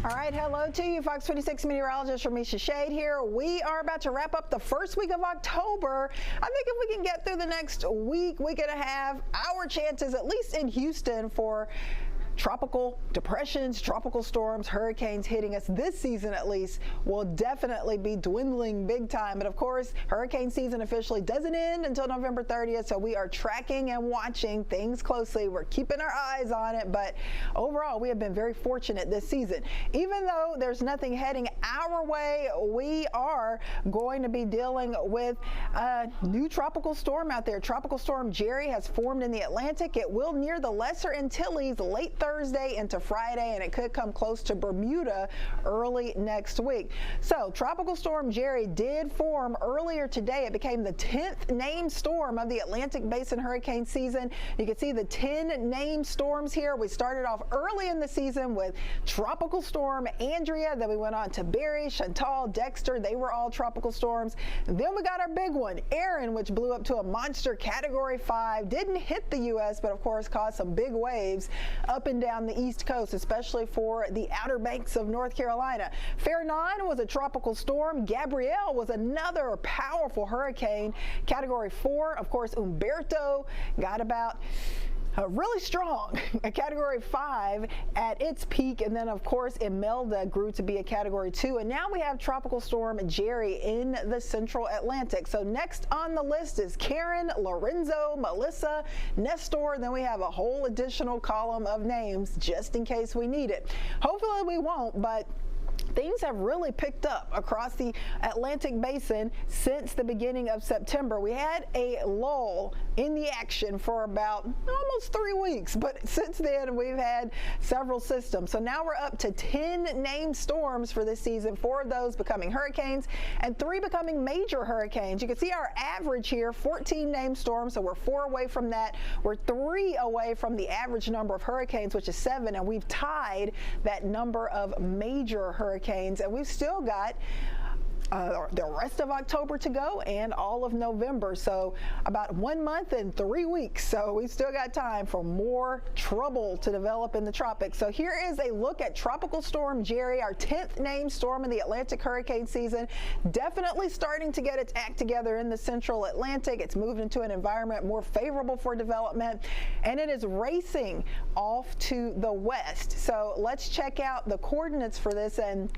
All right, hello to you, Fox 26 meteorologist Ramisha Shade here. We are about to wrap up the first week of October. I think if we can get through the next week and a half, our chances, at least in Houston, for tropical depressions, tropical storms, hurricanes hitting us this season at least will definitely be dwindling big time. But of course, hurricane season officially doesn't end until November 30th, so we are tracking and watching things closely. We're keeping our eyes on it, but overall, we have been very fortunate this season. Even though there's nothing heading our way, we are going to be dealing with a new tropical storm out there. Tropical Storm Jerry has formed in the Atlantic. It will near the Lesser Antilles late Thursday into Friday, and it could come close to Bermuda early next week. So Tropical Storm Jerry did form earlier today. It became the 10th named storm of the Atlantic Basin hurricane season. You can see the 10 named storms here. We started off early in the season with Tropical Storm Andrea, then we went on to Barry, Chantal, Dexter. They were all tropical storms. Then we got our big one, Aaron, which blew up to a monster Category 5. Didn't hit the U.S., but of course caused some big waves up and down the East Coast, especially for the Outer Banks of North Carolina. Fair 9 was a tropical storm. Gabrielle was another powerful hurricane, Category 4. Of course, Umberto got about really strong, a Category 5 at its peak, and then of course Imelda grew to be a Category 2, and now we have Tropical Storm Jerry in the Central Atlantic. So next on the list is Karen, Lorenzo, Melissa, Nestor. Then we have a whole additional column of names just in case we need it. Hopefully we won't, but things have really picked up across the Atlantic Basin since the beginning of September. We had a lull in the action for about almost 3 weeks, but since then we've had several systems. So now we're up to 10 named storms for this season, 4 of those becoming hurricanes and 3 becoming major hurricanes. You can see our average here, 14 named storms, so we're 4 away from that. We're 3 away from the average number of hurricanes, which is 7, and we've tied that number of major hurricanes, and we've still got the rest of October to go and all of November. So about 1 month and 3 weeks. So we've still got time for more trouble to develop in the tropics. So here is a look at Tropical Storm Jerry, our 10th named storm in the Atlantic hurricane season. Definitely starting to get its act together in the Central Atlantic. It's moved into an environment more favorable for development, and it is racing off to the west. So let's check out the coordinates for this, and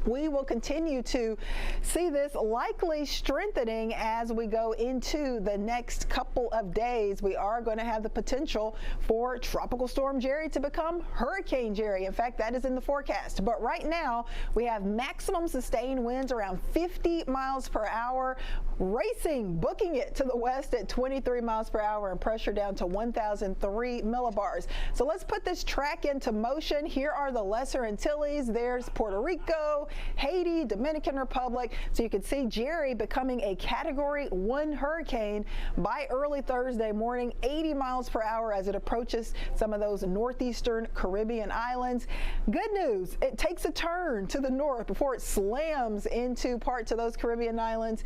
we will continue to see this likely strengthening as we go into the next couple of days. We are going to have the potential for Tropical Storm Jerry to become Hurricane Jerry. In fact, that is in the forecast. But right now, we have maximum sustained winds around 50 miles per hour, racing, booking it to the west at 23 miles per hour, and pressure down to 1,003 millibars. So let's put this track into motion. Here are the Lesser Antilles. There's Puerto Rico, Haiti, Dominican Republic. So you can see Jerry becoming a Category 1 hurricane by early Thursday morning, 80 miles per hour as it approaches some of those northeastern Caribbean islands. Good news, it takes a turn to the north before it slams into parts of those Caribbean islands,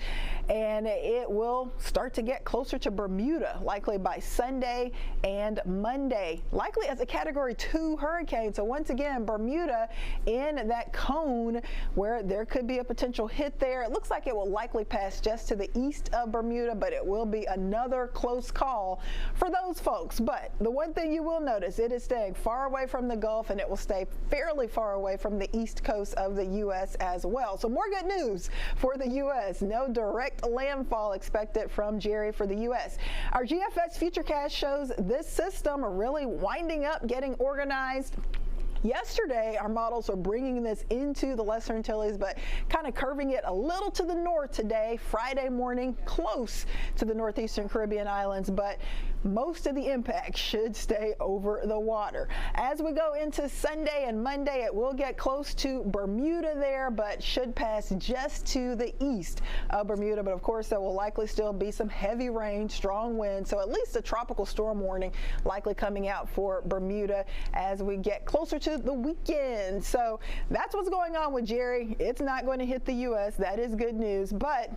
and it will start to get closer to Bermuda, likely by Sunday and Monday, likely as a Category 2 hurricane. So once again, Bermuda in that cone where there could be a potential hit there. It looks like it will likely pass just to the east of Bermuda, but it will be another close call for those folks. But the one thing you will notice, it is staying far away from the Gulf, and it will stay fairly far away from the east coast of the U.S. as well. So more good news for the U.S. No direct landfall expected from Jerry for the U.S. Our GFS Futurecast shows this system really winding up, getting organized. Yesterday, our models are bringing this into the Lesser Antilles, but kind of curving it a little to the north today, Friday morning, close to the northeastern Caribbean islands, but most of the impact should stay over the water. As we go into Sunday and Monday, it will get close to Bermuda there, but should pass just to the east of Bermuda. But of course, there will likely still be some heavy rain, strong wind, so at least a tropical storm warning likely coming out for Bermuda as we get closer to the weekend. So that's what's going on with Jerry. It's not going to hit the U.S. That is good news, but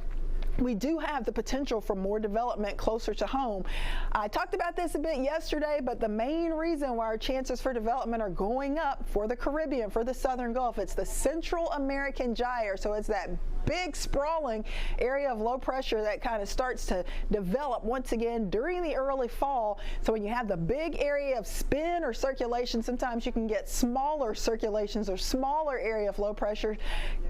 we do have the potential for more development closer to home. I talked about this a bit yesterday, but the main reason why our chances for development are going up for the Caribbean, for the Southern Gulf, it's the Central American gyre. So it's that big sprawling area of low pressure that kind of starts to develop once again during the early fall. So when you have the big area of spin or circulation, sometimes you can get smaller circulations or smaller area of low pressure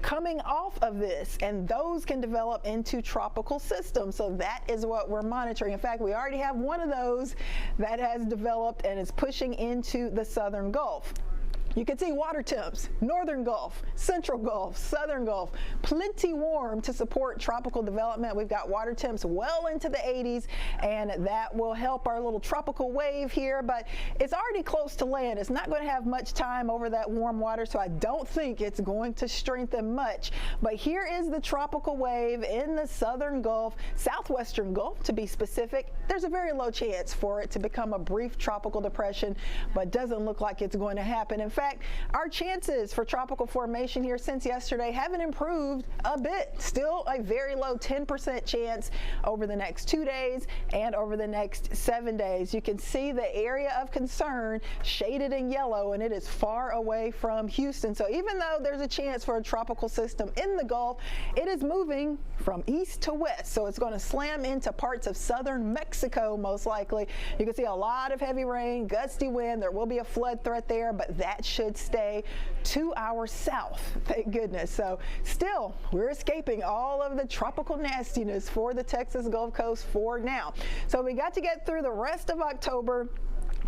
coming off of this, and those can develop into tropical systems. So that is what we're monitoring. In fact, we already have one of those that has developed and is pushing into the Southern Gulf. You can see water temps, Northern Gulf, Central Gulf, Southern Gulf, plenty warm to support tropical development. We've got water temps well into the 80s, and that will help our little tropical wave here, but it's already close to land. It's not going to have much time over that warm water, so I don't think it's going to strengthen much. But here is the tropical wave in the Southern Gulf, Southwestern Gulf to be specific. There's a very low chance for it to become a brief tropical depression, but doesn't look like it's going to happen. In fact, our chances for tropical formation here since yesterday haven't improved a bit. Still a very low 10% chance over the next 2 days and over the next 7 days. You can see the area of concern shaded in yellow, and it is far away from Houston. So even though there's a chance for a tropical system in the Gulf, it is moving from east to west. So it's going to slam into parts of southern Mexico most likely. You can see a lot of heavy rain, gusty wind. There will be a flood threat there, but that should stay to our south, thank goodness. So still, we're escaping all of the tropical nastiness for the Texas Gulf Coast for now. So we got to get through the rest of October.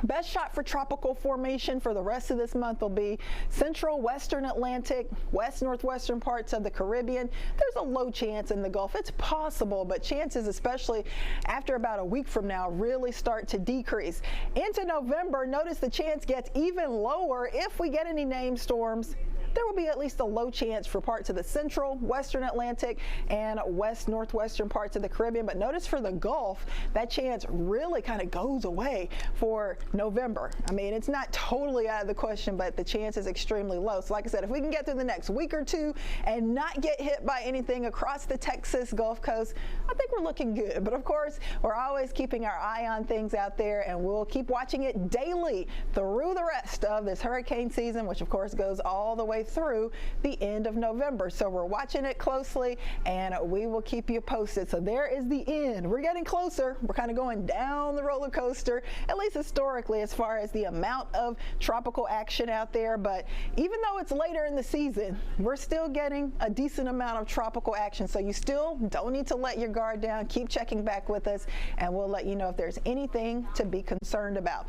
Best shot for tropical formation for the rest of this month will be central western Atlantic, west northwestern parts of the Caribbean. There's a low chance in the Gulf. It's possible, but chances, especially after about a week from now, really start to decrease. Into November, notice the chance gets even lower if we get any named storms. There will be at least a low chance for parts of the central, western Atlantic, and west northwestern parts of the Caribbean. But notice for the Gulf, that chance really kind of goes away for November. I mean, it's not totally out of the question, but the chance is extremely low. So like I said, if we can get through the next week or two and not get hit by anything across the Texas Gulf Coast, I think we're looking good. But of course, we're always keeping our eye on things out there, and we'll keep watching it daily through the rest of this hurricane season, which of course goes all the way through the end of November. So we're watching it closely, and we will keep you posted. So there is the end. We're getting closer. We're kind of going down the roller coaster, at least historically, as far as the amount of tropical action out there. But even though it's later in the season, we're still getting a decent amount of tropical action. So you still don't need to let your guard down. Keep checking back with us, and we'll let you know if there's anything to be concerned about.